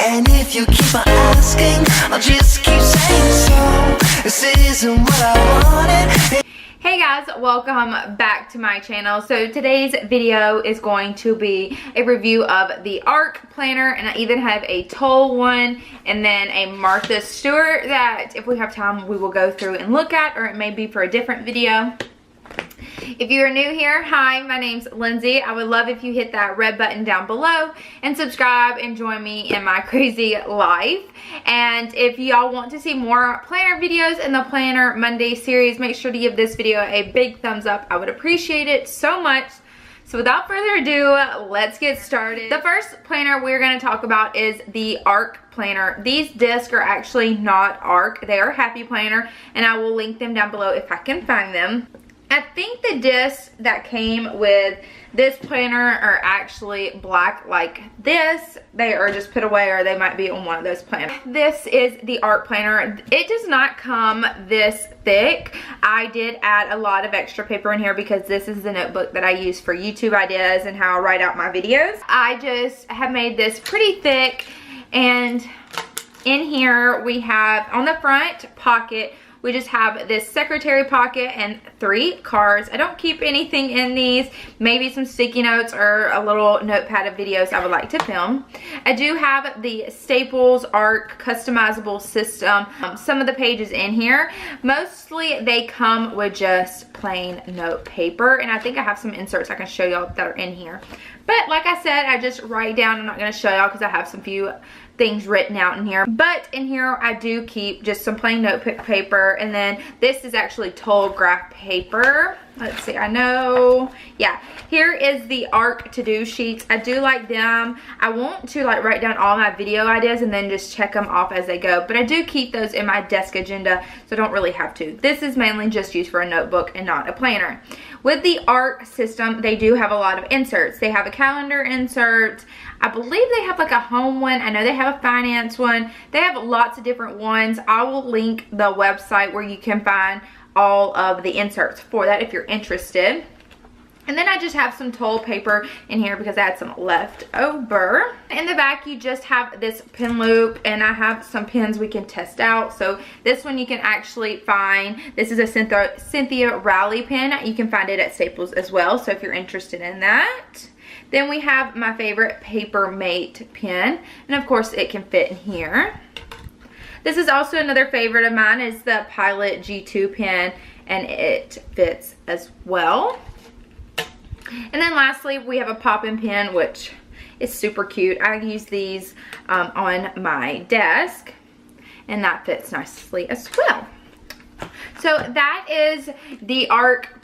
And if you keep on asking, I'll just keep saying so. This isn't what I wanted. Hey guys, welcome back to my channel. So today's video is going to be a review of the ARC planner, and I even have a Toll one and then a Martha Stewart that if we have time we will go through and look at, or it may be for a different video. If you are new here, hi, my name's Lindsay. I would love if you hit that red button down below and subscribe and join me in my crazy life. And if y'all want to see more planner videos in the Planner Monday series, make sure to give this video a big thumbs up. I would appreciate it so much. So without further ado, let's get started. The first planner we're going to talk about is the ARC planner. These discs are actually not ARC. They are Happy Planner, and I will link them down below if I can find them. I think the discs that came with this planner are actually black like this. They are just put away, or they might be on one of those planners. This is the ARC planner. It does not come this thick. I did add a lot of extra paper in here because this is the notebook that I use for YouTube ideas and how I write out my videos. I just have made this pretty thick, and in here we have on the front pocket, we just have this secretary pocket and 3 cards. I don't keep anything in these, maybe some sticky notes or a little notepad of videos I would like to film. I do have the Staples ARC customizable system. Some of the pages in here, mostly they come with just plain note paper, and I think I have some inserts I can show y'all that are in here. But like I said, I just write down. I'm not going to show y'all because I have some few things written out in here. But in here I do keep just some plain notebook paper, and then this is actually Toll graph paper. Let's see, I know, yeah, here is the ARC to-do sheets. I do like them. I want to like write down all my video ideas and then just check them off as they go, but I do keep those in my desk agenda, so I don't really have to. This is mainly just used for a notebook and not a planner. With the ARC system, they do have a lot of inserts. They have a calendar insert. I believe they have like a home one. I know they have a finance one. They have lots of different ones. I will link the website where you can find all of the inserts for that if you're interested. And then I just have some Toll paper in here because I had some left over. In the back you just have this pen loop, and I have some pens we can test out. So this one you can actually find. This is a Cynthia Rowley pen. You can find it at Staples as well, so if you're interested in that. Then we have my favorite Paper Mate pen, and of course it can fit in here. This is also another favorite of mine, is the Pilot G2 pen, and it fits as well. And then lastly, we have a poppin' pen, which is super cute. I use these on my desk, and that fits nicely as well. So that is the ARC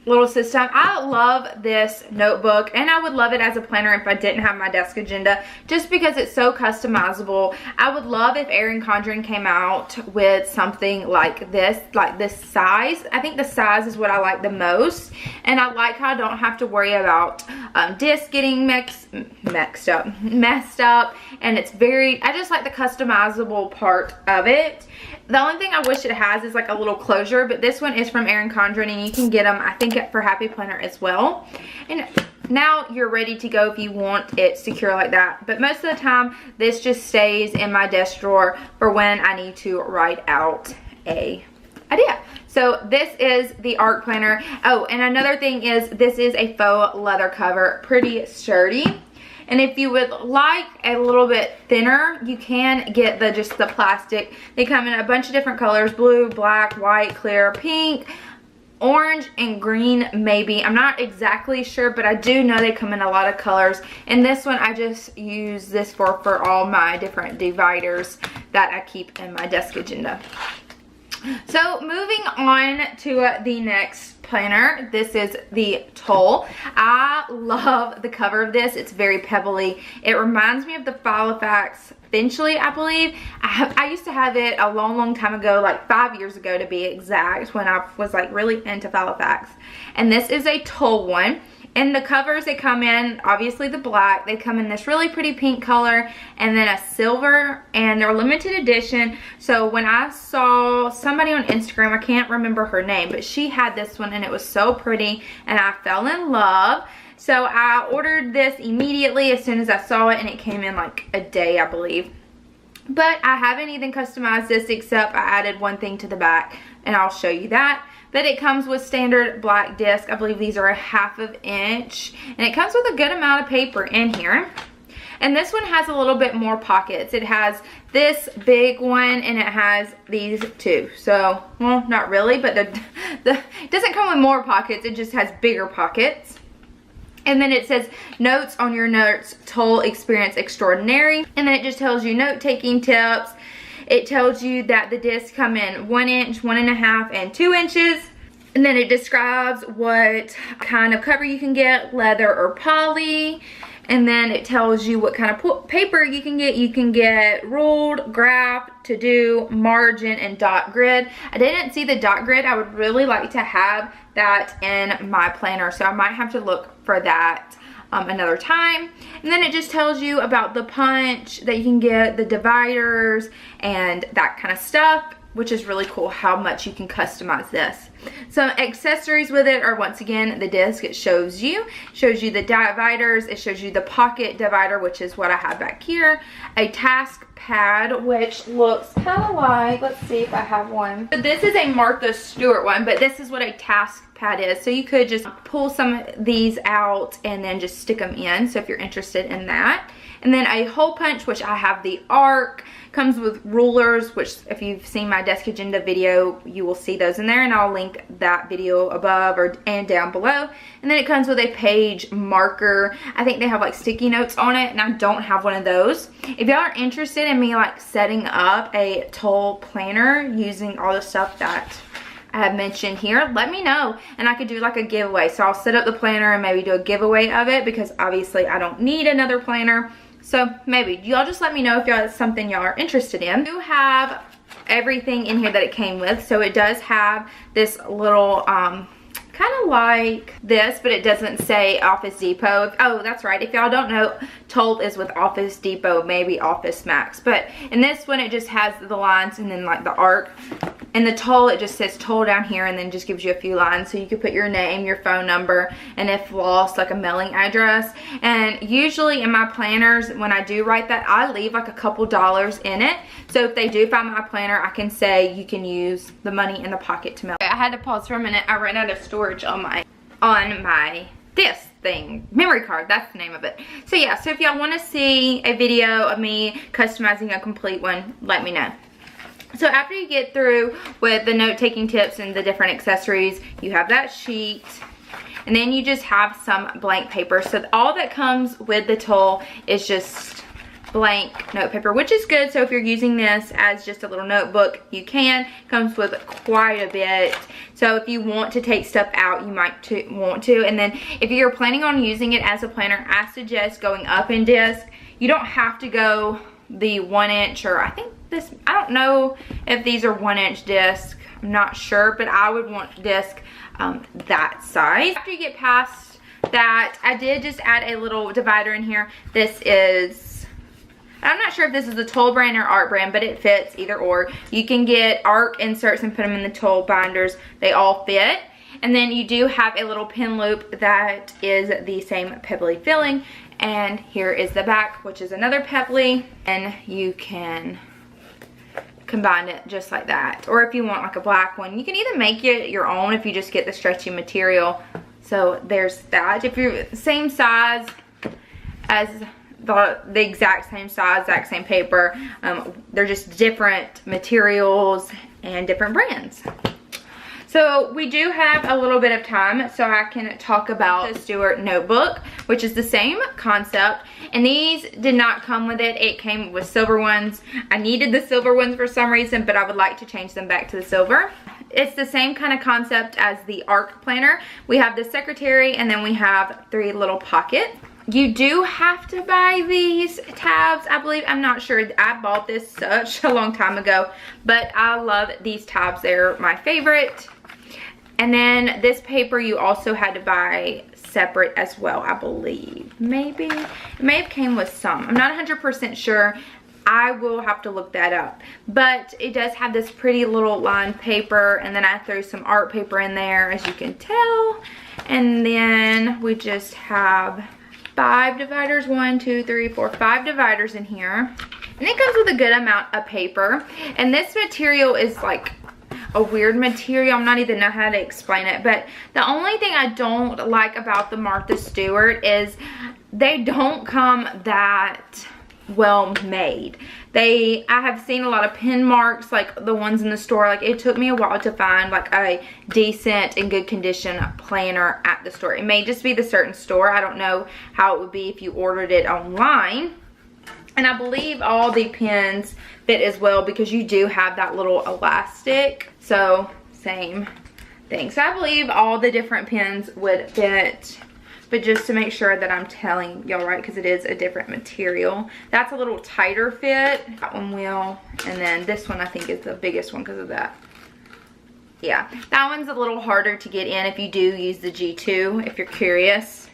little system. I love this notebook, and I would love it as a planner if I didn't have my desk agenda, just because it's so customizable. I would love if Erin Condren came out with something like this size. I think the size is what I like the most, and I like how I don't have to worry about discs getting messed up, and it's very, I just like the customizable part of it. The only thing I wish it has is like a little closure, but this one is from Erin Condren, and you can get them, I think, for Happy Planner as well. And now you're ready to go if you want it secure like that. But most of the time, this just stays in my desk drawer for when I need to write out a idea. So this is the ARC planner. Oh, and another thing is this is a faux leather cover, pretty sturdy. And if you would like a little bit thinner, you can get just the plastic. They come in a bunch of different colors: blue, black, white, clear, pink, orange, and green maybe. I'm not exactly sure, but I do know they come in a lot of colors. And this one, I just use this for all my different dividers that I keep in my desk agenda. So moving on to the next planner, this is the Toll. I love the cover of this. It's very pebbly. It reminds me of the Filofax Finchley, I believe. I used to have it a long time ago, like 5 years ago to be exact, when I was like really into Filofax. And this is a Toll one. And the covers, they come in, obviously the black, they come in this really pretty pink color, and then a silver, and they're limited edition. So when I saw somebody on Instagram, I can't remember her name, but she had this one and it was so pretty, and I fell in love. So I ordered this immediately as soon as I saw it, and it came in like a day, I believe. But I haven't even customized this except I added one thing to the back, and I'll show you that. But it comes with standard black disc. I believe these are a 1/2 inch, and it comes with a good amount of paper in here. And this one has a little bit more pockets. It has this big one, and it has these two. So, well, not really, but it doesn't come with more pockets. It just has bigger pockets. And then it says, notes on your notes, toll experience extraordinary. And then it just tells you note-taking tips. It tells you that the discs come in 1 inch, 1.5, and 2 inches. And then it describes what kind of cover you can get, leather or poly. And then it tells you what kind of paper you can get. You can get ruled, graph, to-do, margin, and dot grid. I didn't see the dot grid. I would really like to have that in my planner, so I might have to look for that another time. And then it just tells you about the punch that you can get, the dividers, and that kind of stuff, which is really cool how much you can customize this. Some accessories with it are, once again, the disc. It shows you the dividers, it shows you the pocket divider, which is what I have back here, a task pad, which looks kind of like, let's see if I have one. So this is a Martha Stewart one, but this is what a task pad is. So you could just pull some of these out and then just stick them in, so if you're interested in that. And then a hole punch, which I have the arc. Comes with rulers, which if you've seen my desk agenda video, you will see those in there, and I'll link that video above and down below. And then it comes with a page marker. I think they have like sticky notes on it, and I don't have one of those. If y'all are interested in me like setting up a toll planner using all the stuff that I have mentioned here, let me know, and I could do like a giveaway. So I'll set up the planner and maybe do a giveaway of it, because obviously I don't need another planner. So maybe y'all just let me know if y'all it's something y'all are interested in. I do have everything in here that it came with. So it does have this little kind of like this, but it doesn't say Office Depot. Oh, that's right. If y'all don't know, Toll is with Office Depot, maybe Office Max. But in this one, it just has the lines and then like the arc. And the Toll, it just says Toll down here and then just gives you a few lines. So you can put your name, your phone number, and if lost, like a mailing address. And usually in my planners, when I do write that, I leave like a couple dollars in it. So if they do find my planner, I can say you can use the money in the pocket to mail. I had to pause for a minute. I ran out of storage on my this thing, memory card, that's the name of it. So yeah, so if y'all want to see a video of me customizing a complete one, let me know. So after you get through with the note-taking tips and the different accessories, you have that sheet, and then you just have some blank paper. So all that comes with the Toll is just blank note paper, which is good. So if you're using this as just a little notebook, you can. It comes with quite a bit. So if you want to take stuff out, you might want to. And then if you're planning on using it as a planner, I suggest going up in disc. You don't have to go the 1 inch, or I think this, I don't know if these are 1 inch disc, I'm not sure, but I would want disc that size. After you get past that, I did just add a little divider in here. This is, I'm not sure if this is the Toll brand or Art brand, but it fits either or. You can get Arc inserts and put them in the Toll binders. They all fit. And then you do have a little pin loop that is the same pebbly filling. And here is the back, which is another pebbly. And you can combine it just like that. Or if you want like a black one, you can either make it your own if you just get the stretchy material. So there's that. If you're the same size as the exact same size, exact same paper, they're just different materials and different brands. So we do have a little bit of time, so I can talk about the Stewart notebook, which is the same concept. And these did not come with it. It came with silver ones. I needed the silver ones for some reason, but I would like to change them back to the silver. It's the same kind of concept as the Arc planner. We have the secretary, and then we have 3 little pockets. You do have to buy these tabs, I believe. I'm not sure. I bought this such a long time ago, but I love these tabs. They're my favorite. And then this paper you also had to buy separate as well, I believe. Maybe. It may have came with some. I'm not 100% sure. I will have to look that up. But it does have this pretty little lined paper, and then I threw some art paper in there, as you can tell. And then we just have 5 dividers. 1, 2, 3, 4, 5 dividers in here. And it comes with a good amount of paper. And this material is like a weird material. I'm not even know how to explain it. But the only thing I don't like about the Martha Stewart is they don't come that well made. I have seen a lot of pin marks, like the ones in the store. Like, it took me a while to find like a decent and good condition planner at the store. It may just be the certain store. I don't know how it would be if you ordered it online. And I believe all the pins fit as well because you do have that little elastic. So same thing. So I believe all the different pins would fit. But just to make sure that I'm telling y'all right, because it is a different material. That's a little tighter fit. That one will. And then this one I think is the biggest one because of that. Yeah, that one's a little harder to get in if you do use the G2, if you're curious.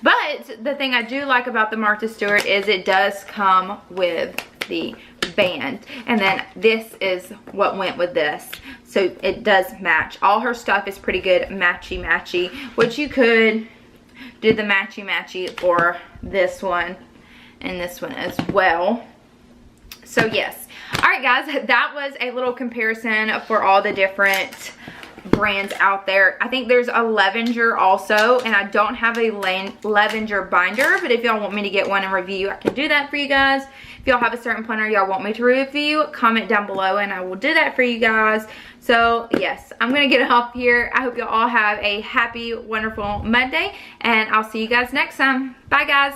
But the thing I do like about the Martha Stewart is it does come with the band. And then this is what went with this. So it does match. All her stuff is pretty good matchy-matchy, which you could do the matchy-matchy or this one and this one as well. So yes. Alright guys, that was a little comparison for all the different brands out there. I think there's a Levenger also, and I don't have a Levenger binder, but if y'all want me to get one and review, I can do that for you guys. If y'all have a certain planner y'all want me to review, comment down below and I will do that for you guys. So yes, I'm gonna get off here. I hope y'all all have a happy, wonderful Monday, and I'll see you guys next time. Bye guys.